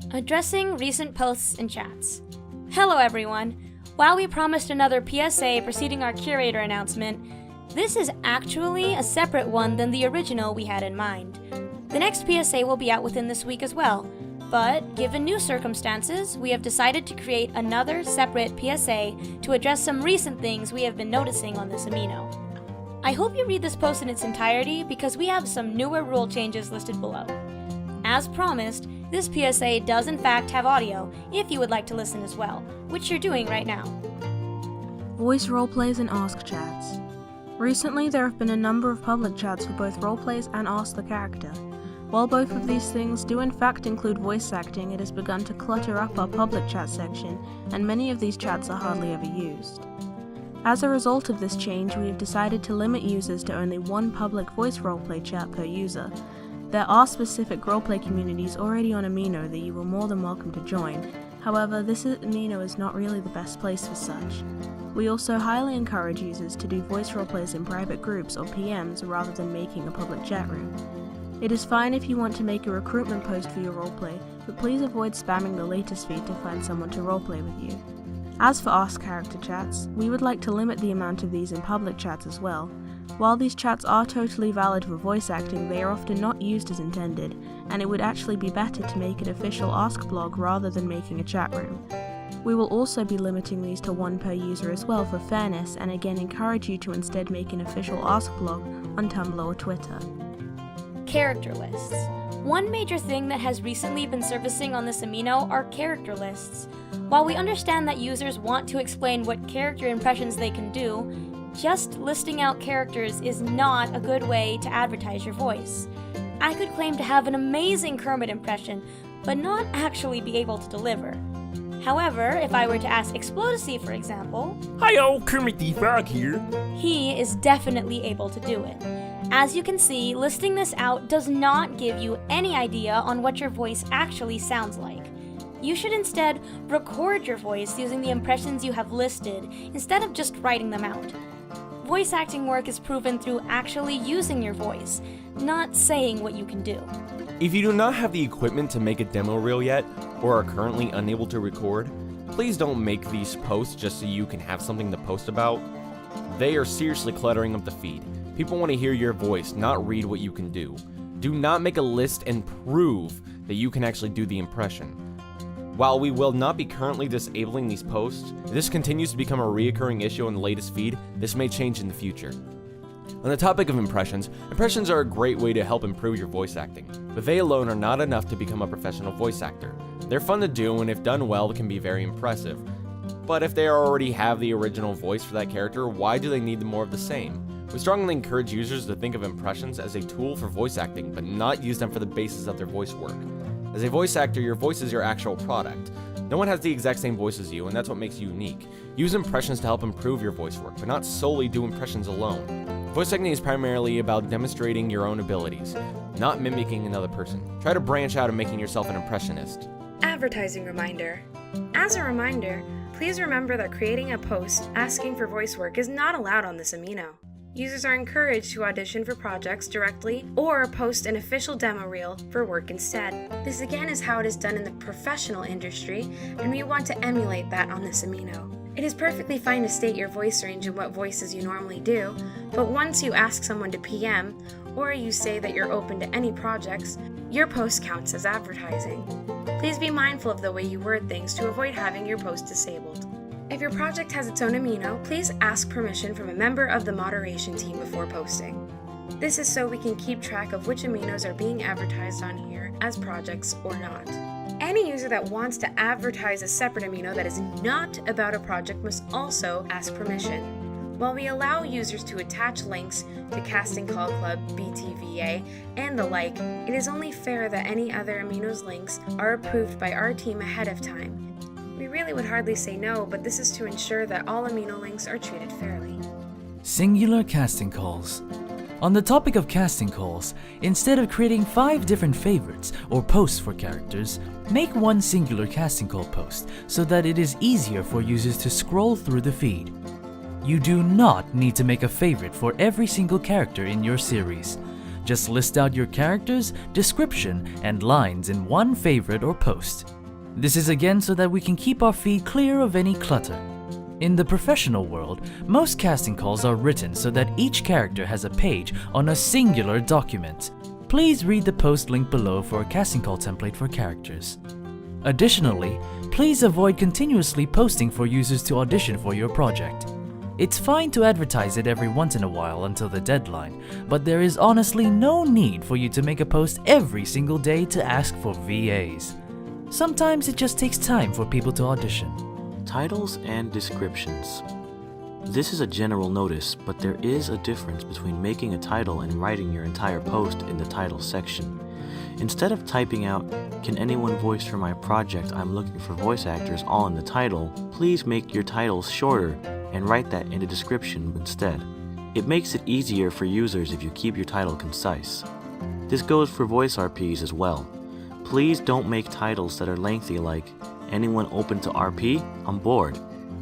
Addressing recent posts and chats. Hello everyone! While we promised another PSA preceding our curator announcement, this is actually a separate one than the original we had in mind. The next PSA will be out within this week as well, but given new circumstances, we have decided to create another separate PSA to address some recent things we have been noticing on this amino. I hope you read this post in its entirety because we have some newer rule changes listed below. As promised, this PSA does in fact have audio if you would like to listen as well, which you're doing right now. Voice roleplays and Ask chats. Recently, there have been a number of public chats for both roleplays and Ask the Character. While both of these things do in fact include voice acting, it has begun to clutter up our public chat section, and many of these chats are hardly ever used. As a result of this change, we have decided to limit users to only one public voice roleplay chat per user. There are specific roleplay communities already on Amino that you are more than welcome to join. However, this Amino is not really the best place for such. We also highly encourage users to do voice roleplays in private groups or PMs rather than making a public chat room. It is fine if you want to make a recruitment post for your roleplay, but please avoid spamming the latest feed to find someone to roleplay with you. As for Ask Character chats, we would like to limit the amount of these in public chats as well. While these chats are totally valid for voice acting, they are often not used as intended, and it would actually be better to make an official Ask blog rather than making a chat room. We will also be limiting these to one per user as well for fairness, and again encourage you to instead make an official Ask blog on Tumblr or Twitter. Character lists. One major thing that has recently been surfacing on this amino are character lists. While we understand that users want to explain what character impressions they can do, just listing out characters is not a good way to advertise your voice. I could claim to have an amazing Kermit impression, but not actually be able to deliver. However, if I were to ask Explodicy, for example, Hi-yo, Kermit the Frog here. He is definitely able to do it. As you can see, listing this out does not give you any idea on what your voice actually sounds like. You should instead record your voice using the impressions you have listed instead of just writing them out. Voice acting work is proven through actually using your voice, not saying what you can do. If you do not have the equipment to make a demo reel yet, or are currently unable to record, please don't make these posts just so you can have something to post about. They are seriously cluttering up the feed. People want to hear your voice, not read what you can do. Do not make a list and prove that you can actually do the impression. While we will not be currently disabling these posts, if this continues to become a reoccurring issue in the latest feed, this may change in the future. On the topic of impressions are a great way to help improve your voice acting, but they alone are not enough to become a professional voice actor. They're fun to do and if done well can be very impressive. But if they already have the original voice for that character, why do they need more of the same? We strongly encourage users to think of impressions as a tool for voice acting, but not use them for the basis of their voice work. As a voice actor, your voice is your actual product. No one has the exact same voice as you, and that's what makes you unique. Use impressions to help improve your voice work, but not solely do impressions alone. Voice acting is primarily about demonstrating your own abilities, not mimicking another person. Try to branch out and making yourself an impressionist. Advertising reminder. As a reminder, please remember that creating a post asking for voice work is not allowed on this amino. Users are encouraged to audition for projects directly or post an official demo reel for work instead. This again is how it is done in the professional industry, and we want to emulate that on this amino. It is perfectly fine to state your voice range and what voices you normally do, but once you ask someone to PM, or you say that you're open to any projects, your post counts as advertising. Please be mindful of the way you word things to avoid having your post disabled. If your project has its own amino, please ask permission from a member of the moderation team before posting. This is so we can keep track of which aminos are being advertised on here as projects or not. Any user that wants to advertise a separate amino that is not about a project must also ask permission. While we allow users to attach links to Casting Call Club, BTVA, and the like, it is only fair that any other amino's links are approved by our team ahead of time. We really would hardly say no, but this is to ensure that all amino links are treated fairly. Singular casting calls. On the topic of casting calls, instead of creating 5 different favorites or posts for characters, make one singular casting call post so that it is easier for users to scroll through the feed. You do not need to make a favorite for every single character in your series. Just list out your characters, description, and lines in one favorite or post. This is again so that we can keep our feed clear of any clutter. In the professional world, most casting calls are written so that each character has a page on a singular document. Please read the post link below for a casting call template for characters. Additionally, please avoid continuously posting for users to audition for your project. It's fine to advertise it every once in a while until the deadline, but there is honestly no need for you to make a post every single day to ask for VAs. Sometimes it just takes time for people to audition. Titles and descriptions. This is a general notice, but there is a difference between making a title and writing your entire post in the title section. Instead of typing out, "Can anyone voice for my project? I'm looking for voice actors," all in the title, please make your titles shorter and write that in the description instead. It makes it easier for users if you keep your title concise. This goes for voice RPs as well. Please don't make titles that are lengthy like, "Anyone open to RP? I'm bored,"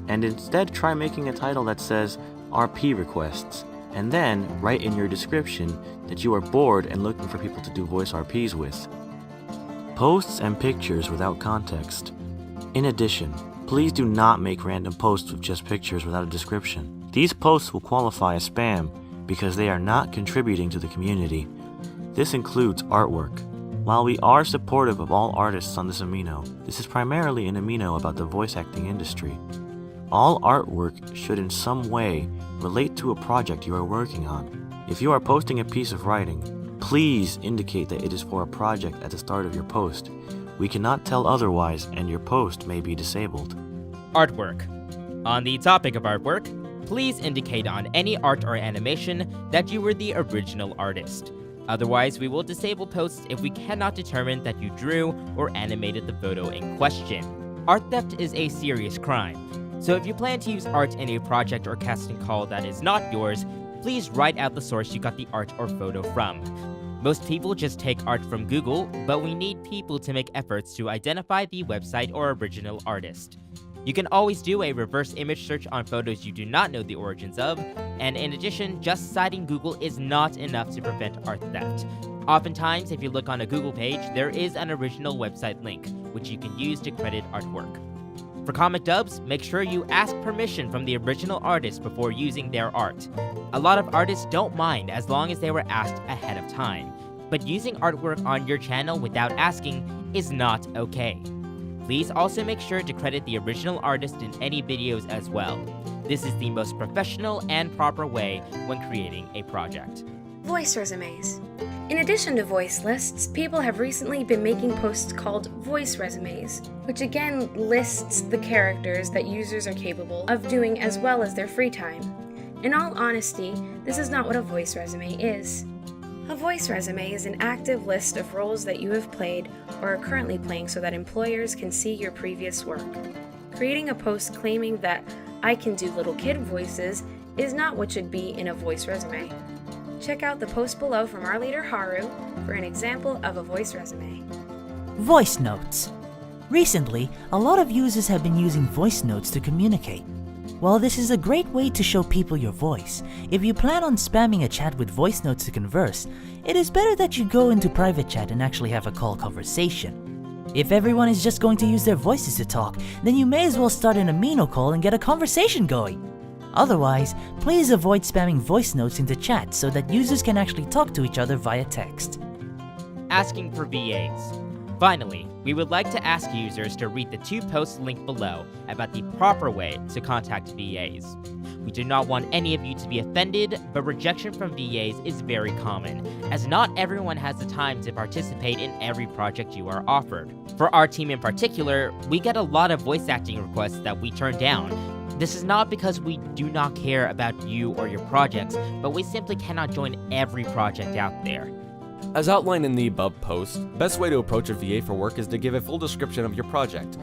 and instead try making a title that says RP requests, and then write in your description that you are bored and looking for people to do voice RPs with. Posts and pictures without context. In addition, please do not make random posts with just pictures without a description. These posts will qualify as spam because they are not contributing to the community. This includes artwork. While we are supportive of all artists on this Amino, this is primarily an Amino about the voice acting industry. All artwork should in some way relate to a project you are working on. If you are posting a piece of writing, please indicate that it is for a project at the start of your post. We cannot tell otherwise and your post may be disabled. Artwork. On the topic of artwork, please indicate on any art or animation that you were the original artist. Otherwise, we will disable posts if we cannot determine that you drew or animated the photo in question. Art theft is a serious crime, so if you plan to use art in a project or casting call that is not yours, please write out the source you got the art or photo from. Most people just take art from Google, but we need people to make efforts to identify the website or original artist. You can always do a reverse image search on photos you do not know the origins of, and in addition, just citing Google is not enough to prevent art theft. Oftentimes, if you look on a Google page, there is an original website link, which you can use to credit artwork. For comic dubs, make sure you ask permission from the original artist before using their art. A lot of artists don't mind as long as they were asked ahead of time, but using artwork on your channel without asking is not okay. Please also make sure to credit the original artist in any videos as well. This is the most professional and proper way when creating a project. Voice resumes. In addition to voice lists, people have recently been making posts called voice resumes, which again lists the characters that users are capable of doing as well as their free time. In all honesty, this is not what a voice resume is. A voice resume is an active list of roles that you have played or are currently playing so that employers can see your previous work. Creating a post claiming that I can do little kid voices is not what should be in a voice resume. Check out the post below from our leader Haru for an example of a voice resume. Voice notes. Recently, a lot of users have been using voice notes to communicate. While this is a great way to show people your voice, if you plan on spamming a chat with voice notes to converse, it is better that you go into private chat and actually have a call conversation. If everyone is just going to use their voices to talk, then you may as well start an Amino call and get a conversation going. Otherwise, please avoid spamming voice notes into chat so that users can actually talk to each other via text. Asking for VAs. Finally, we would like to ask users to read the 2 posts linked below about the proper way to contact VAs. We do not want any of you to be offended, but rejection from VAs is very common, as not everyone has the time to participate in every project you are offered. For our team in particular, we get a lot of voice acting requests that we turn down. This is not because we do not care about you or your projects, but we simply cannot join every project out there. As outlined in the above post, the best way to approach a VA for work is to give a full description of your project,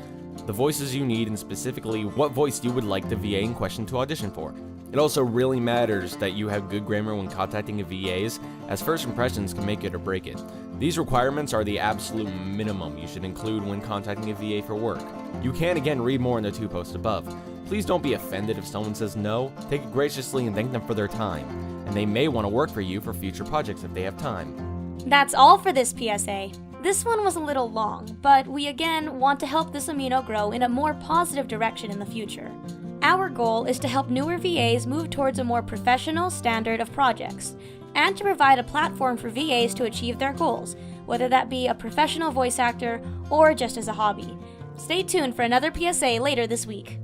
the voices you need, and specifically what voice you would like the VA in question to audition for. It also really matters that you have good grammar when contacting VAs, as first impressions can make it or break it. These requirements are the absolute minimum you should include when contacting a VA for work. You can again read more in the 2 posts above. Please don't be offended if someone says no, take it graciously and thank them for their time. and they may want to work for you for future projects if they have time. That's all for this PSA. This one was a little long, but we again want to help this Amino grow in a more positive direction in the future. Our goal is to help newer VAs move towards a more professional standard of projects, and to provide a platform for VAs to achieve their goals, whether that be a professional voice actor or just as a hobby. Stay tuned for another PSA later this week.